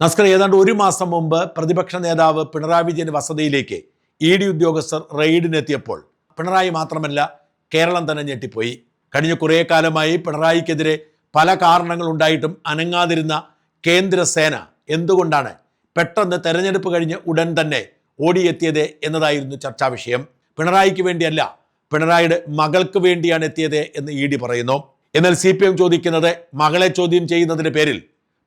നസ്കർ, ഏതാണ്ട് ഒരു മാസം മുമ്പ് പ്രതിപക്ഷ നേതാവ് പിണറായി വിജയൻ വസതിയിലേക്ക് ED ഉദ്യോഗസ്ഥർ റെയ്ഡിനെത്തിയപ്പോൾ പിണറായി മാത്രമല്ല കേരളം തന്നെ ഞെട്ടിപ്പോയി. കഴിഞ്ഞ കുറേ കാലമായി പിണറായിക്കെതിരെ പല കാരണങ്ങളുണ്ടായിട്ടും അനങ്ങാതിരുന്ന കേന്ദ്ര സേന എന്തുകൊണ്ടാണ് പെട്ടെന്ന് തെരഞ്ഞെടുപ്പ് കഴിഞ്ഞ് ഉടൻ തന്നെ ഓടിയെത്തിയത് എന്നതായിരുന്നു ചർച്ചാ വിഷയം. പിണറായിക്ക് വേണ്ടിയല്ല, പിണറായിയുടെ മകൾക്ക് വേണ്ടിയാണ് എത്തിയത് എന്ന് ED പറയുന്നു. എന്നാൽ CPM ചോദിക്കുന്നത് മകളെ ചോദ്യം ചെയ്യുന്നതിന്റെ പേരിൽ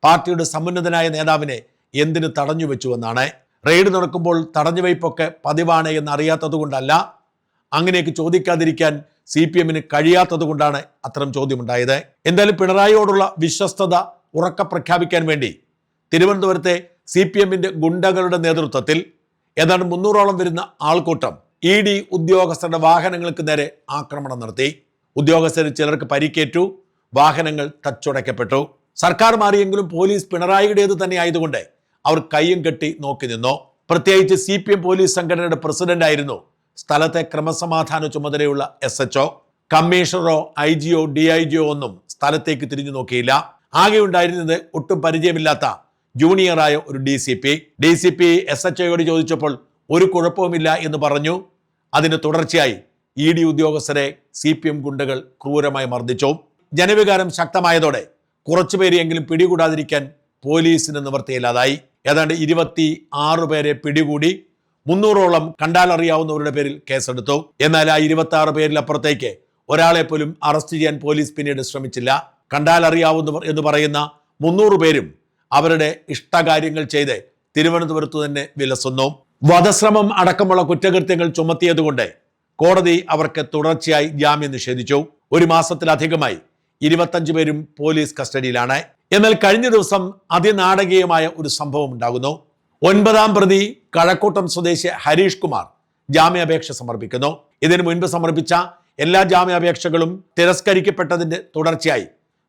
പാർട്ടിയുടെ സമുന്നതനായ നേതാവിനെ എന്തിന് തടഞ്ഞു വെച്ചുവെന്നാണ്. റെയ്ഡ് നടക്കുമ്പോൾ തടഞ്ഞുവയ്പൊക്കെ പതിവാണ് എന്ന് അറിയാത്തത് കൊണ്ടല്ല, അങ്ങനെയൊക്കെ ചോദിക്കാതിരിക്കാൻ CPMന് കഴിയാത്തത് കൊണ്ടാണ് അത്തരം ചോദ്യമുണ്ടായത്. എന്തായാലും പിണറായിയോടുള്ള വിശ്വസ്തത ഉറക്കെ പ്രഖ്യാപിക്കാൻ വേണ്ടി തിരുവനന്തപുരത്തെ CPMന്റെ ഗുണ്ടകളുടെ നേതൃത്വത്തിൽ ഏതാണ്ട് 300ഓളം വരുന്ന ആൾക്കൂട്ടം ED ഉദ്യോഗസ്ഥരുടെ വാഹനങ്ങൾക്ക് നേരെ ആക്രമണം നടത്തി. ഉദ്യോഗസ്ഥരിൽ ചിലർക്ക് പരിക്കേറ്റു, വാഹനങ്ങൾ തച്ചുടയ്ക്കപ്പെട്ടു. സർക്കാർ മാറിയെങ്കിലും പോലീസ് പിണറായിയുടേത് തന്നെ ആയതുകൊണ്ട് അവർ കയ്യും കെട്ടി നോക്കി നിന്നു. പ്രത്യേകിച്ച് CPM പോലീസ് സംഘടനയുടെ പ്രസിഡന്റ് ആയിരുന്നു സ്ഥലത്തെ ക്രമസമാധാന ചുമതലയുള്ള SHO. കമ്മീഷണറോ IGയോ DIGയോ ഒന്നും സ്ഥലത്തേക്ക് തിരിഞ്ഞു നോക്കിയില്ല. ആകെ ഉണ്ടായിരുന്നത് ഒട്ടും പരിചയമില്ലാത്ത ജൂനിയറായ ഒരു DCP SHOയോട് ചോദിച്ചപ്പോൾ ഒരു കുഴപ്പവുമില്ല എന്ന് പറഞ്ഞു. അതിന് തുടർച്ചയായി ED ഉദ്യോഗസ്ഥരെ CPM ഗുണ്ടകൾ ക്രൂരമായി മർദ്ദിച്ചു. ജനവികാരം ശക്തമായതോടെ കുറച്ചുപേരെയെങ്കിലും പിടികൂടാതിരിക്കാൻ പോലീസിന് നിവൃത്തിയില്ലാതായി. ഏതാണ്ട് 26 പേരെ പിടികൂടി, 300ഓളം കണ്ടാലറിയാവുന്നവരുടെ പേരിൽ കേസെടുത്തു. എന്നാൽ ആ 26 പേരിലപ്പുറത്തേക്ക് ഒരാളെ പോലും അറസ്റ്റ് ചെയ്യാൻ പോലീസ് പിന്നീട് ശ്രമിച്ചില്ല. കണ്ടാലറിയാവുന്നവർ എന്ന് പറയുന്ന 300 പേരും അവരുടെ ഇഷ്ടകാര്യങ്ങൾ ചെയ്ത് തിരുവനന്തപുരത്ത് തന്നെ വിലസുന്നു. വധശ്രമം അടക്കമുള്ള കുറ്റകൃത്യങ്ങൾ ചുമത്തിയതുകൊണ്ട് കോടതി അവർക്ക് തുടർച്ചയായി ജാമ്യം നിഷേധിച്ചു. ഒരു മാസത്തിലധികമായി 25 പേരും പോലീസ് കസ്റ്റഡിയിലാണ്. എന്നാൽ കഴിഞ്ഞ ദിവസം അതിനാടകീയമായ ഒരു സംഭവം ഉണ്ടാകുന്നു. 9ാം പ്രതി കഴക്കൂട്ടം സ്വദേശി ഹരീഷ് കുമാർ ജാമ്യാപേക്ഷ സമർപ്പിക്കുന്നു. ഇതിനു മുൻപ് സമർപ്പിച്ച എല്ലാ ജാമ്യാപേക്ഷകളും തിരസ്കരിക്കപ്പെട്ടതിന്റെ തുടർച്ചയായി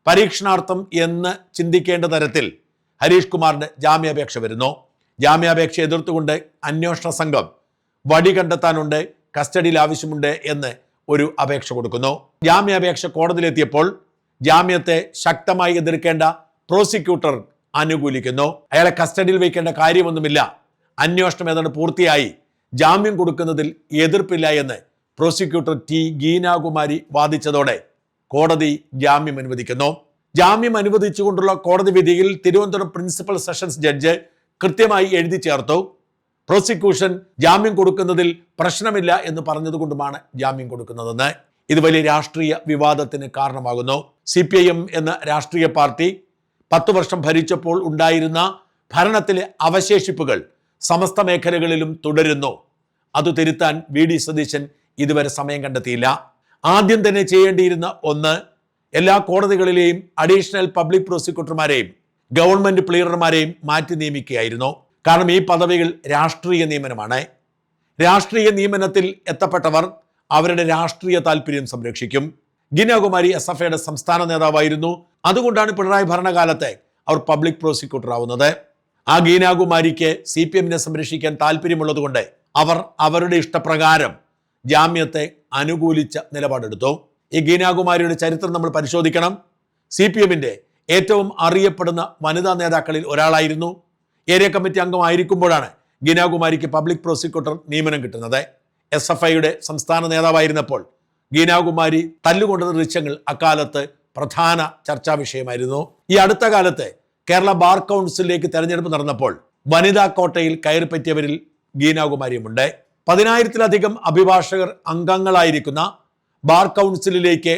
പരീക്ഷണാർത്ഥം എന്ന് ചിന്തിക്കേണ്ട തരത്തിൽ ഹരീഷ് കുമാറിന്റെ ജാമ്യാപേക്ഷ വരുന്നു. ജാമ്യാപേക്ഷ എതിർത്തുകൊണ്ട് അന്വേഷണ സംഘം വടി കണ്ടെത്താനുണ്ട്, കസ്റ്റഡിയിൽ ആവശ്യമുണ്ട് എന്ന് ഒരു അപേക്ഷ കൊടുക്കുന്നു. ജാമ്യാപേക്ഷ കോടതിയിലെത്തിയപ്പോൾ ജാമ്യത്തെ ശക്തമായി എതിർക്കേണ്ട പ്രോസിക്യൂട്ടർ അനുകൂലിക്കുന്നു. അയാളെ കസ്റ്റഡിയിൽ വയ്ക്കേണ്ട കാര്യമൊന്നുമില്ല, അന്വേഷണം ഏതാണ്ട് പൂർത്തിയായി, ജാമ്യം കൊടുക്കുന്നതിൽ എതിർപ്പില്ല എന്ന് പ്രോസിക്യൂട്ടർ ഗീനാകുമാരി വാദിച്ചതോടെ കോടതി ജാമ്യം അനുവദിക്കുന്നു. ജാമ്യം അനുവദിച്ചുകൊണ്ടുള്ള കോടതി വിധിയിൽ തിരുവനന്തപുരം പ്രിൻസിപ്പൽ സെഷൻസ് ജഡ്ജ് കൃത്യമായി എഴുതി ചേർത്തു, പ്രോസിക്യൂഷൻ ജാമ്യം കൊടുക്കുന്നതിൽ പ്രശ്നമില്ല എന്ന് പറഞ്ഞതുകൊണ്ടുമാണ് ജാമ്യം കൊടുക്കുന്നതെന്ന്. ഇത് വലിയ രാഷ്ട്രീയ വിവാദത്തിന് കാരണമാകുന്നു. CPIM എന്ന രാഷ്ട്രീയ പാർട്ടി 10 വർഷം ഭരിച്ചപ്പോൾ ഉണ്ടായിരുന്ന ഭരണത്തിലെ അവശേഷിപ്പുകൾ സമസ്ത മേഖലകളിലും തുടരുന്നു. അത് തിരുത്താൻ VD സതീശൻ ഇതുവരെ സമയം കണ്ടെത്തിയില്ല. ആദ്യം തന്നെ ചെയ്യേണ്ടിയിരുന്ന ഒന്ന്, എല്ലാ കോടതികളിലെയും അഡീഷണൽ പബ്ലിക് പ്രോസിക്യൂട്ടർമാരെയും ഗവൺമെന്റ് പ്ലീഡർമാരെയും മാറ്റി നിയമിക്കുകയായിരുന്നു. കാരണം ഈ പദവികൾ രാഷ്ട്രീയ നിയമനമാണ്. രാഷ്ട്രീയ നിയമനത്തിൽ എത്തപ്പെട്ടവർ അവരുടെ രാഷ്ട്രീയ താല്പര്യം സംരക്ഷിക്കും. ഗീനാകുമാരി SFIയുടെ സംസ്ഥാന നേതാവായിരുന്നു. അതുകൊണ്ടാണ് പിണറായി ഭരണകാലത്തെ അവർ പബ്ലിക് പ്രോസിക്യൂട്ടർ ആവുന്നത്. ആ ഗീനാകുമാരിക്ക് CPMനെ സംരക്ഷിക്കാൻ താല്പര്യമുള്ളതുകൊണ്ട് അവർ അവരുടെ ഇഷ്ടപ്രകാരം ജാമ്യത്തെ അനുകൂലിച്ച നിലപാടെടുത്തു. ഈ ഗീനാകുമാരിയുടെ ചരിത്രം നമ്മൾ പരിശോധിക്കണം. CPMന്റെ ഏറ്റവും അറിയപ്പെടുന്ന വനിതാ നേതാക്കളിൽ ഒരാളായിരുന്നു. ഏരിയ കമ്മിറ്റി അംഗമായിരിക്കുമ്പോഴാണ് ഗീനാകുമാരിക്ക് പബ്ലിക് പ്രോസിക്യൂട്ടർ നിയമനം കിട്ടുന്നത്. SFIയുടെ സംസ്ഥാന നേതാവായിരുന്നപ്പോൾ ഗീനാകുമാരി തല്ലുകൊണ്ട ദൃശ്യങ്ങൾ അക്കാലത്ത് പ്രധാന ചർച്ചാ വിഷയമായിരുന്നു. ഈ അടുത്ത കാലത്ത് കേരള ബാർ കൗൺസിലിലേക്ക് തെരഞ്ഞെടുപ്പ് നടന്നപ്പോൾ വനിതാ കോട്ടയിൽ കയറിപ്പറ്റിയവരിൽ ഗീനാകുമാരിയുമുണ്ട്. 10,000-ലധികം അഭിഭാഷകർ അംഗങ്ങളായിരിക്കുന്ന ബാർ കൗൺസിലിലേക്ക്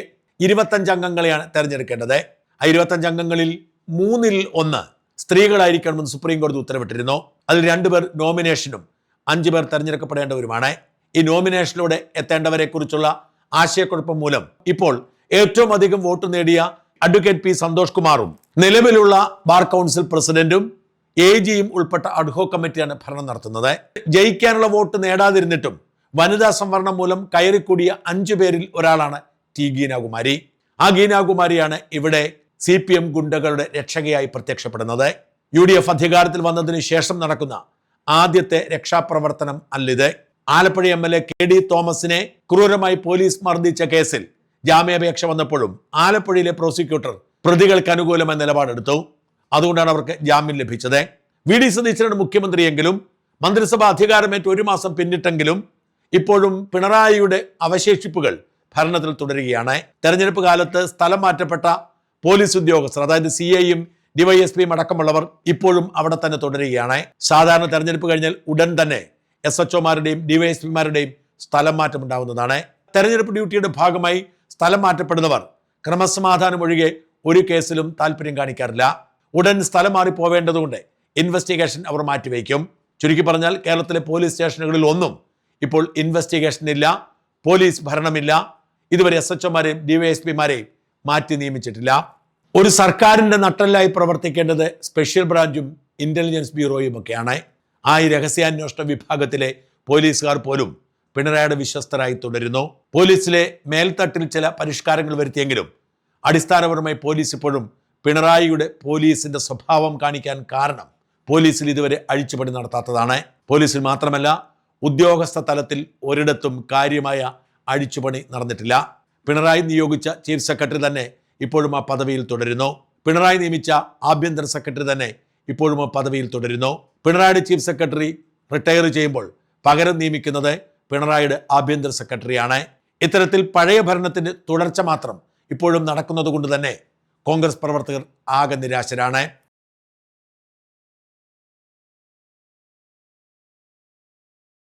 25 അംഗങ്ങളെയാണ് തെരഞ്ഞെടുക്കേണ്ടത്. ആ 25 അംഗങ്ങളിൽ 1/3 സ്ത്രീകളായിരിക്കണമെന്ന് സുപ്രീം കോടതി ഉത്തരവിട്ടിരുന്നു. അതിൽ 2 പേർ നോമിനേഷനും 5 പേർ തെരഞ്ഞെടുക്കപ്പെടേണ്ടവരുമാണ്. ഈ നോമിനേഷനിലൂടെ എത്തേണ്ടവരെ കുറിച്ചുള്ള ആശയക്കുഴപ്പം മൂലം ഇപ്പോൾ ഏറ്റവും അധികം വോട്ട് നേടിയ അഡ്വക്കേറ്റ് P സന്തോഷ് കുമാറും നിലവിലുള്ള ബാർ കൗൺസിൽ പ്രസിഡന്റും AGയും ഉൾപ്പെട്ട അഡ്ഹോക് കമ്മിറ്റിയാണ് ഭരണം നടത്തുന്നത്. ജയിക്കാനുള്ള വോട്ട് നേടാതിരുന്നിട്ടും വനിതാ സംവരണം മൂലം കയറിക്കൂടിയ 5 പേരിൽ ഒരാളാണ് ഗീനാകുമാരി. ആ ഗീനാകുമാരിയാണ് ഇവിടെ CPM ഗുണ്ടകളുടെ രക്ഷകയായി പ്രത്യക്ഷപ്പെടുന്നത്. UDF അധികാരത്തിൽ വന്നതിന് ശേഷം നടക്കുന്ന ആദ്യത്തെ രക്ഷാപ്രവർത്തനം അല്ലിത്. ആലപ്പുഴ MLA KD തോമസിനെ ക്രൂരമായി പോലീസ് മർദ്ദിച്ച കേസിൽ ജാമ്യാപേക്ഷ വന്നപ്പോഴും ആലപ്പുഴയിലെ പ്രോസിക്യൂട്ടർ പ്രതികൾക്ക് അനുകൂലമായ നിലപാടെടുത്തു. അതുകൊണ്ടാണ് അവർക്ക് ജാമ്യം ലഭിച്ചത്. വി.ഡി. സതീശനാണ് മുഖ്യമന്ത്രിയെങ്കിലും മന്ത്രിസഭ അധികാരമേറ്റ് 1 മാസം പിന്നിട്ടെങ്കിലും ഇപ്പോഴും പിണറായിയുടെ അവശേഷിപ്പുകൾ ഭരണത്തിൽ തുടരുകയാണ്. തെരഞ്ഞെടുപ്പ് കാലത്ത് സ്ഥലം മാറ്റപ്പെട്ട പോലീസ് ഉദ്യോഗസ്ഥർ, അതായത് CIയും DYSPയും അടക്കമുള്ളവർ ഇപ്പോഴും അവിടെ തന്നെ തുടരുകയാണ്. സാധാരണ തെരഞ്ഞെടുപ്പ് കഴിഞ്ഞാൽ ഉടൻ തന്നെ SHOമാരുടെയും DYSPമാരുടെയും സ്ഥലം മാറ്റം ഉണ്ടാവുന്നതാണ്. തെരഞ്ഞെടുപ്പ് ഡ്യൂട്ടിയുടെ ഭാഗമായി സ്ഥലം മാറ്റപ്പെടുന്നവർ ക്രമസമാധാനം ഒഴികെ ഒരു കേസിലും താല്പര്യം കാണിക്കാറില്ല. ഉടൻ സ്ഥലം മാറി പോവേണ്ടതുകൊണ്ട് ഇൻവെസ്റ്റിഗേഷൻ അവർ മാറ്റിവെക്കും. ചുരുക്കി പറഞ്ഞാൽ കേരളത്തിലെ പോലീസ് സ്റ്റേഷനുകളിൽ ഒന്നും ഇപ്പോൾ ഇൻവെസ്റ്റിഗേഷൻ ഇല്ല, പോലീസ് ഭരണമില്ല. ഇതുവരെ SHOമാരെയും DYSPമാരെയും മാറ്റി നിയമിച്ചിട്ടില്ല. ഒരു സർക്കാരിൻ്റെ നട്ടെല്ലായി പ്രവർത്തിക്കേണ്ടത് സ്പെഷ്യൽ ബ്രാഞ്ചും ഇന്റലിജൻസ് ബ്യൂറോയും ഒക്കെയാണ്. ഈ രഹസ്യാന്വേഷണ വിഭാഗത്തിലെ പോലീസുകാർ പോലും പിണറായിയുടെ വിശ്വസ്തരായി തുടരുന്നു. പോലീസിലെ മേൽത്തട്ടിൽ ചില പരിഷ്കാരങ്ങൾ വരുത്തിയെങ്കിലും അടിസ്ഥാനപരമായി പോലീസ് ഇപ്പോഴും പിണറായിയുടെ പോലീസിന്റെ സ്വഭാവം കാണിക്കാൻ കാരണം പോലീസിൽ ഇതുവരെ അഴിച്ചുപണി നടത്താത്തതാണ്. പോലീസിൽ മാത്രമല്ല, ഉദ്യോഗസ്ഥ തലത്തിൽ ഒരിടത്തും കാര്യമായ അഴിച്ചുപണി നടന്നിട്ടില്ല. പിണറായി നിയോഗിച്ച ചീഫ് സെക്രട്ടറി തന്നെ ഇപ്പോഴും ആ പദവിയിൽ തുടരുന്നു. പിണറായി നിയമിച്ച ആഭ്യന്തര സെക്രട്ടറി തന്നെ ഇപ്പോഴും ആ പദവിയിൽ തുടരുന്നു. പിണറായിയുടെ ചീഫ് സെക്രട്ടറി റിട്ടയർ ചെയ്യുമ്പോൾ പകരം നിയമിക്കുന്നത് പിണറായിയുടെ ആഭ്യന്തര സെക്രട്ടറിയാണ്. ഇത്തരത്തിൽ പഴയ ഭരണത്തിന്റെ തുടർച്ച മാത്രം ഇപ്പോഴും നടക്കുന്നത് കൊണ്ട് തന്നെ കോൺഗ്രസ് പ്രവർത്തകർ ആകെ നിരാശരാണ്.